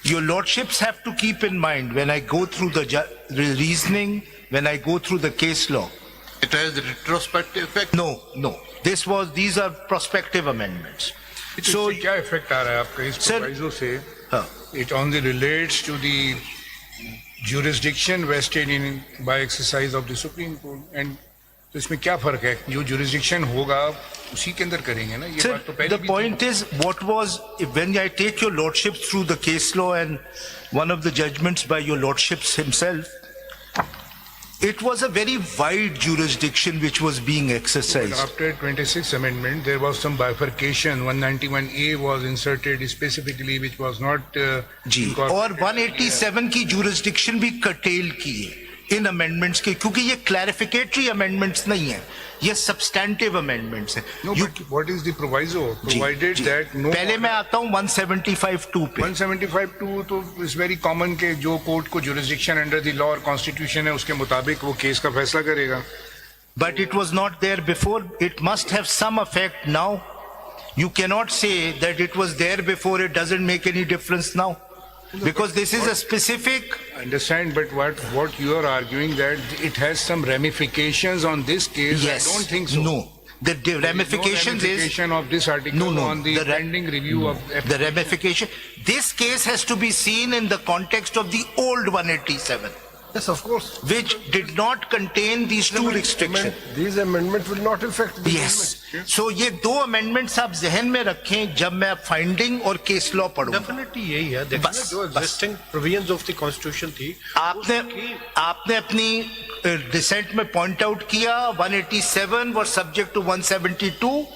Your lordships have to keep in mind when I go through the reasoning, when I go through the case law. It has the retrospective effect. No. These are prospective amendments. So क्या effect आ रहा है आपका इस proviso से? It only relates to the jurisdiction vested in by exercise of the Supreme Court. And तो इसमें क्या फर्क है? जो jurisdiction होगा उसी के अंदर करेंगे ना? ये बात तो पहले The point is, what was, when I take your lordship through the case law and one of the judgments by your lordships himself, it was a very wide jurisdiction which was being exercised. But after 26th amendment, there was some bifurcation. 191A was inserted specifically, which was not जी, और 187 की jurisdiction भी curtail की है इन amendments के, क्योंकि ये clarificatory amendments नहीं है, ये substantive amendments है. No, but what is the proviso? Provided that no. पहले मैं आता हूँ 175(2) पे. 175(2) तो is very common के जो कोर्ट को jurisdiction under the law और constitution है उसके मुताबिक वो केस का फैसला करेगा. But it was not there before. It must have some effect now. You cannot say that it was there before, it doesn't make any difference now. Because this is a specific. I understand, but what you are arguing that it has some ramifications on this case. Yes. I don't think so. No. The ramifications no ramification of this article on the pending review of the ramification. This case has to be seen in the context of the old 187. Yes, of course. Which did not contain these two restrictions. These amendments will not affect the Yes. So ये दो amendments आप जहन में रखें जब मैं finding और case law पढ़ूंगा. Definitely यही है. देखिए ना जो existing provisions of the constitution थी. आपने अपनी dissent में point out किया 187 was subject to 172.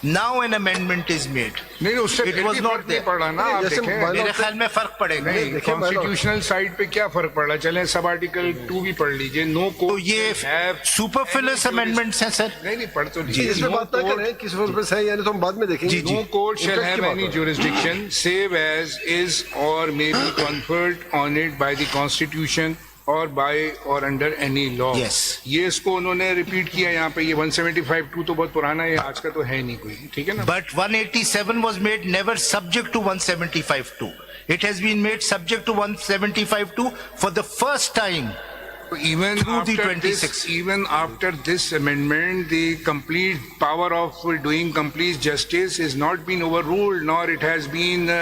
Now an amendment is made. नहीं उससे It was not there. पड़ा ना आप देखें. मेरे ख्याल में फर्क पड़ेगा. नहीं कॉन्स्टिट्यूशनल साइड पे क्या फर्क पड़ा? चलें सब आर्टिकल 2 भी पढ़ लीजिए. नो तो ये सुपरफ्लुअस अमेंडमेंट्स हैं सर. नहीं पढ़ तो लीजिए. इसमें बात ना करें किस पर है यानी तो हम बाद में देखेंगे. No court shall have any jurisdiction save as is or may be conferred on it by the constitution or by or under any law. Yes. ये इसको उन्होंने रिपीट किया यहाँ पे. ये 175(2) तो बहुत पुराना है, आज का तो है नहीं कोई. ठीक है ना? But 187 was made never subject to 175(2). It has been made subject to 175(2) for the first time. Even through the after 26. even after this amendment, the complete power of doing complete justice is not been overruled, nor it has been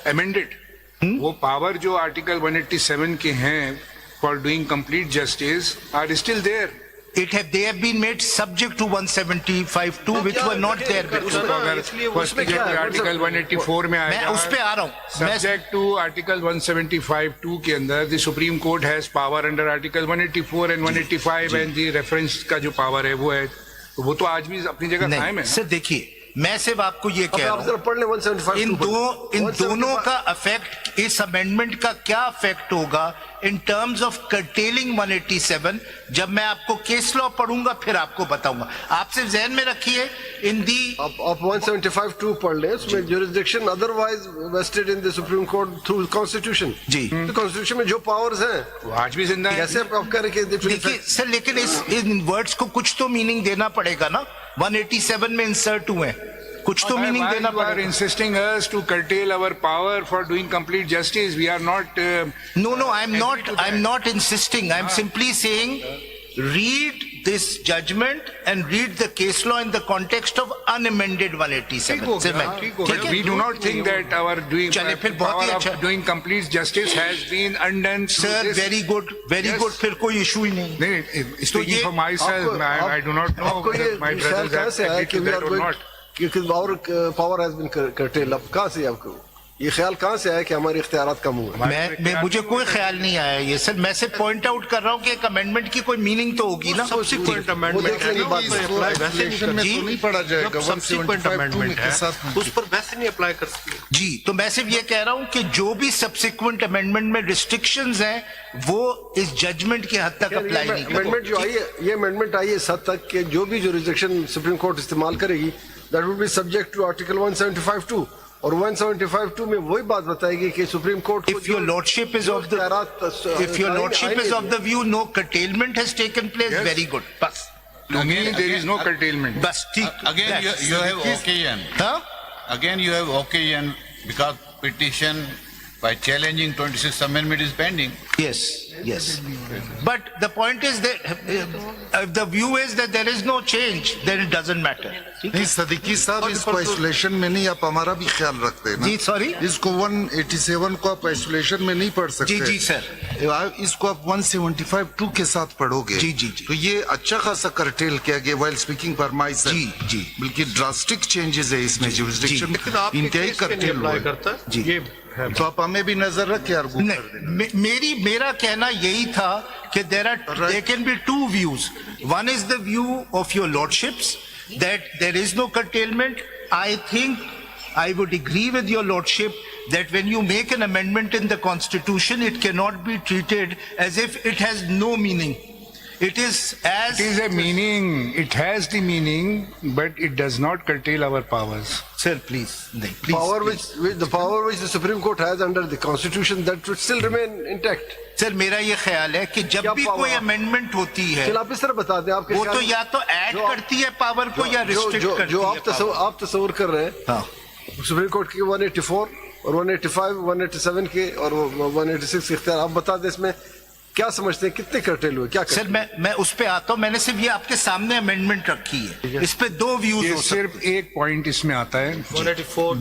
amended. वो power जो article 187 के हैं for doing complete justice are still there. They have been made subject to 175(2), which were not there before. अगर article 184 में आएगा, मैं उस पे आ रहा हूँ. Subject to आर्टिकल 175(2) के अंदर the Supreme Court has power under article 184 and 185 and the reference का जो power है वो है. वो तो आज भी अपनी जगह कायम है. सर देखिए, मैं सिर्फ आपको ये कह रहा हूँ, इन दोनों का अफेक्ट, इस अमेंडमेंट का क्या अफेक्ट होगा इन टर्म्स ऑफ कर्टेलिंग 187, जब मैं आपको केस लॉ पढ़ूंगा फिर आपको बताऊंगा. आप सिर्फ जहन में रखिए इन दी आप 175(2) पढ़ लें. उसमें jurisdiction otherwise vested in the Supreme Court through Constitution. जी. तो Constitution में जो powers हैं वो आज भी जिंदा है. कैसे आप कह रहे हैं? देखिए सर, लेकिन इन वर्ड्स को कुछ तो मीनिंग देना पड़ेगा ना. 187 में इंसर्ट हुए, कुछ तो मीनिंग देना पड़ेगा. You are insisting us to curtail our power for doing complete justice. We are not. No, I'm not insisting. I'm simply saying, read this judgment and read the case law in the context of unamended 187. We do not think that our power of doing complete justice has been undone. Sir, very good. फिर कोई issue ही नहीं. Speaking for myself, I do not know whether my brothers have agreed to that or not. क्योंकि our power has been curtailed. अब कहाँ से आपको ये ख्याल कहाँ से आया कि हमारे इख्तियारात कम हुए? मुझे कोई ख्याल नहीं आया ये सर. मैं सिर्फ पॉइंट आउट कर रहा हूँ कि एक अमेंडमेंट की कोई मीनिंग तो होगी ना. सब्सिक्वेंट अमेंडमेंट नहीं पढ़ा जाएगा. सब्सिक्वेंट अमेंडमेंट है, उस पर वैसे नहीं अप्लाई कर सकते. जी, तो मैं सिर्फ ये कह रहा हूँ कि जो भी सब्सिक्वेंट अमेंडमेंट में रिस्ट्रिक्शंस हैं वो इस जजमेंट के हद तक अप्लाई नहीं करेंगे. अमेंडमेंट जो आई है, ये अमेंडमेंट आई है इस हद तक कि जो भी जुरिसडिक्शन सुप्रीम कोर्ट इस्तेमाल करेगी that would be subject to article 175(2) और 175(2) में वही बात बताएगी कि supreme court if your lordship is of the view no curtailment has taken place, yes. Very good. Bas. To me there is no curtailment. Bas, again you have occasion. Huh? Again you have occasion because petition By challenging 26th Amendment is pending. Yes, yes. But the point is that if the view is that there is no change, then it doesn't matter. नहीं सदीकी साहब इसको isolation में नहीं, आप हमारा भी ख्याल रखते हैं ना। जी, sorry? इसको 187 को आप आइसोलेशन में नहीं पढ़ सकते। जी, सर। इसको आप 175(2) के साथ पढ़ोगे। जी। तो ये अच्छा खासा करटेल किया गया while speaking for myself। जी। बल्कि ड्रास्टिक चेंजेस है इसमें जुरिसडिक्शन इंतहाई करटेल हुआ है। जी। तो आप हमें भी नजर रख के आर्गू कर देना। मेरा कहना यही था कि there can be two views. One is the view of your lordships that there is no curtailment. I think I would agree with your lordship that when you make an amendment in the constitution, it cannot be treated as if it has no meaning. It is a meaning. It has the meaning, but it does not curtail our powers. Sir, please. Please. The power which the Supreme Court has under the Constitution, that should still remain intact. Sir मेरा ये ख्याल है कि जब भी कोई amendment होती है चलो आप इस तरह बता दें, आपके वो तो या तो ऐड करती है पावर को या रिस्ट्रिक्ट करती है। जो आप तस्वर कर रहे हैं, सुप्रीम कोर्ट की 184 और 185, 187 के और 186 के इख्तियार, आप बता दें इसमें क्या समझते हैं, कितने कर्टेल हुए, क्या सर मैं उस पे आता हूँ। मैंने सिर्फ ये आपके सामने अमेंडमेंट रखी है, इस पे दो व्यूज ये हो सिर्फ एक पॉइंट इसमें आता है,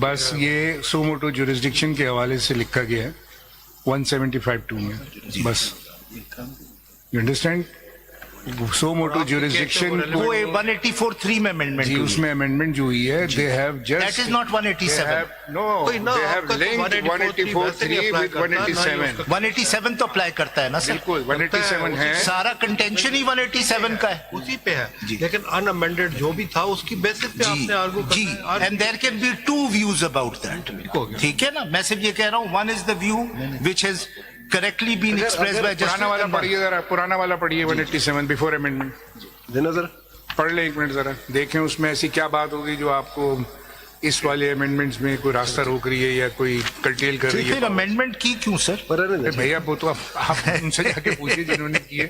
बस ये सो मोटो जुरिसडिक्शन के हवाले से लिखा गया है 175(2) में, बस। You understand? Suo motu jurisdiction वो 184(3) में अमेंडमेंट जी, उसमें अमेंडमेंट जो हुई है, they have just that is not 187। They have linked 184(3) with 187। 187 तो अप्लाई करता है ना सर? बिल्कुल 187 है। सारा कंटेंशन ही 187 का है, उसी पे है। लेकिन अनअमेंडेड जो भी था उसकी बेसिस पे आपने आर्गू जी। And there can be two views about that. ठीक है ना? मैं सिर्फ ये कह रहा हूँ, one is the view which has correctly been expressed by पुराना वाला पढ़िए जरा, पुराना वाला पढ़िए 187 बिफोर अमेंडमेंट। देना जरा, पढ़ ले एक मिनट जरा, देखें उसमें ऐसी क्या बात होगी जो आपको इस वाले अमेंडमेंट्स में कोई रास्ता रोक रही है या कोई कर्टेल कर रही है। फिर अमेंडमेंट की क्यों सर? भैया वो तो आप उनसे जाके पूछिए जिन्होंने किए।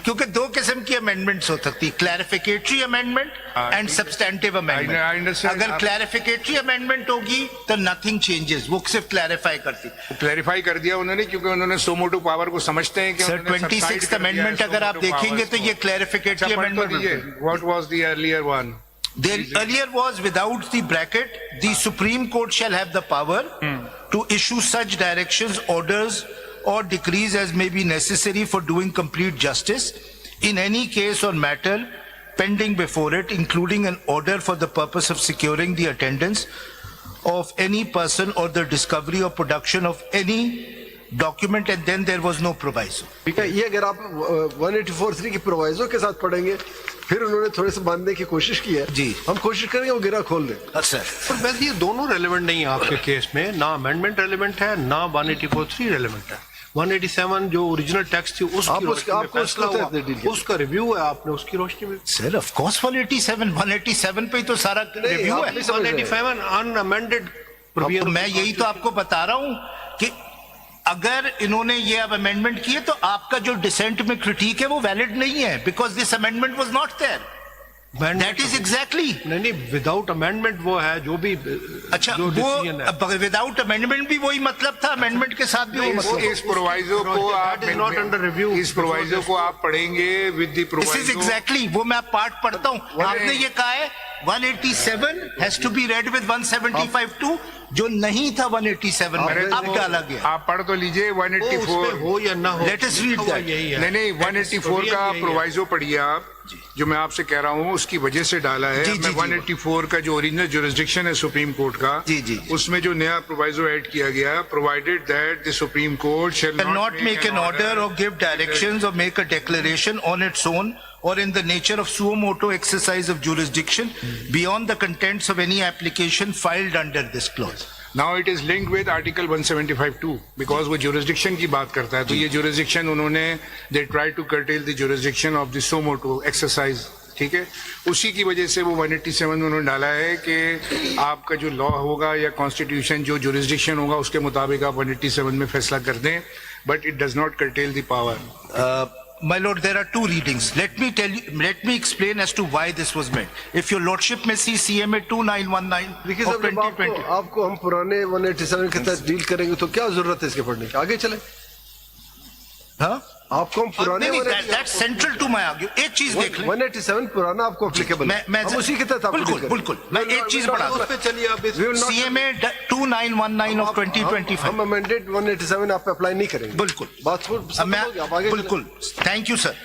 क्योंकि दो किस्म की अमेंडमेंट्स हो सकती, क्लैरिफिकेटरी अमेंडमेंट एंड सब्सटैंटिव अमेंडमेंट। अगर क्लैरिफिकेटरी अमेंडमेंट होगी तो नथिंग चेंजेस, वो सिर्फ क्लैरिफाई करती। क्लैरिफाई कर दिया उन्होंने, क्योंकि उन्होंने सो मोटो पावर को समझते हैं कि सर 26th अमेंडमेंट अगर आप देखेंगे तो ये clarificatory amendment. What was the earlier one? The earlier was without the bracket, the Supreme Court shall have the power to issue such directions, orders or decrees as may be necessary for doing complete justice in any case or matter pending before it, including an order for the purpose of securing the attendance of any person or the discovery or production of any document, and then there was no proviso. ठीक है, ये अगर आप 184(3) की proviso के साथ पढ़ेंगे, फिर उन्होंने थोड़े से बांधने की कोशिश की है जी। हम कोशिश करेंगे वो गिरा खोल दें। सर पर वैसे ये दोनों रेलेवेंट नहीं है आपके केस में, ना अमेंडमेंट रेलेवेंट है ना 184(3) रेलेवेंट है। 187 जो ओरिजिनल टेक्स्ट थी उसका रिव्यू है, आपने उसकी रोशनी में। सर ऑफ कोर्स 187 पे ही तो सारा रिव्यू है। 187 अनअमेंडेड प्रोविजन। मैं यही तो आपको बता रहा हूँ कि अगर इन्होंने ये अब अमेंडमेंट किए तो आपका जो डिसेंट में क्रिटिक है वो वैलिड नहीं है, because this amendment was not there. That is exactly नहीं विदाउट अमेंडमेंट वो है जो भी। अच्छा, वो विदाउट अमेंडमेंट भी वही मतलब था, अमेंडमेंट के साथ भी वही मतलब। इस प्रोवाइजो को आप नॉट अंडर रिव्यू, इस प्रोवाइजो को आप पढ़ेंगे with the proviso. This is exactly वो मैं पार्ट पढ़ता हूँ। आपने ये कहा है 187 has to be read with 175(2) जो नहीं था 187 में, अब डाला गया। आप पढ़ तो लीजिए 184 हो या ना हो, लेट अस रीड दैट। नहीं 184 का प्रोवाइजो पढ़िए आप, जो मैं आपसे कह रहा हूँ उसकी वजह से डाला है। 184 का जो ओरिजिनल जुरिसडिक्शन है सुप्रीम कोर्ट का, उसमें जो नया प्रोवाइजो ऐड किया गया, provided that the supreme court shall not make an order और गिव डायरेक्शंस और make a declaration on its own or in the nature of suo motu exercise of jurisdiction beyond the contents of any application filed under this clause. Now it is linked with Article 175(2) because वो jurisdiction की बात करता है, तो ये jurisdiction उन्होंने they try to curtail the jurisdiction of the suo motu exercise, ठीक है। उसी की वजह से वो 187 उन्होंने डाला है कि आपका जो लॉ होगा या कॉन्स्टिट्यूशन जो jurisdiction होगा उसके मुताबिक आप 187 में फैसला कर दें, but it does not curtail the power. My lord, there are two readings. Let me explain as to why this was made. If your lordship may see CMA 2919 देखिए of साहब, जब 2020. आपको हम पुराने 187 के तहत डील करेंगे तो क्या जरूरत है इसके पढ़ने की? आगे चले। हाँ? आपको हम पुराने That's central to my argument. एक चीज देख लें। 187 पुराना आपको एप्लीकेबल है, हम उसी के तहत आपको बिल्कुल बिल्कुल मैं एक चीज बढ़ा दूं। चलिए आप CMA 2919 of 2025. हम अमेंडेड 187 आप पे अप्लाई नहीं करेंगे। बिल्कुल बात हो अब मैं आप आगे बिल्कुल थैंक यू सर।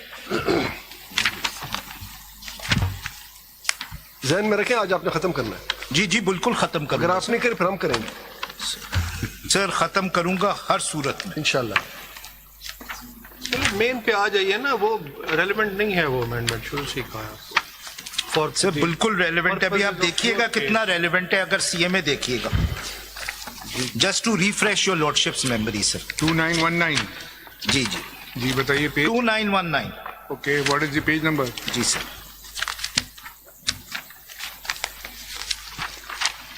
जहन में रखें, आज आपने खत्म करना है। जी जी बिल्कुल खत्म अगर करूंगा आप नहीं करें फिर हम करेंगे सर, खत्म करूंगा हर सूरत में। इंशाल्लाह। मेन पे आ जाइए ना, वो रेलेवेंट नहीं है वो अमेंडमेंट, शुरू से ही कहा है फॉर सर बिल्कुल रेलेवेंट है। अभी आप देखिएगा कितना रेलेवेंट है, अगर CMA देखिएगा। Just to refresh your lordship's memory sir. 2919 जी जी जी बताइए page 2919 okay what is the page number जी सर।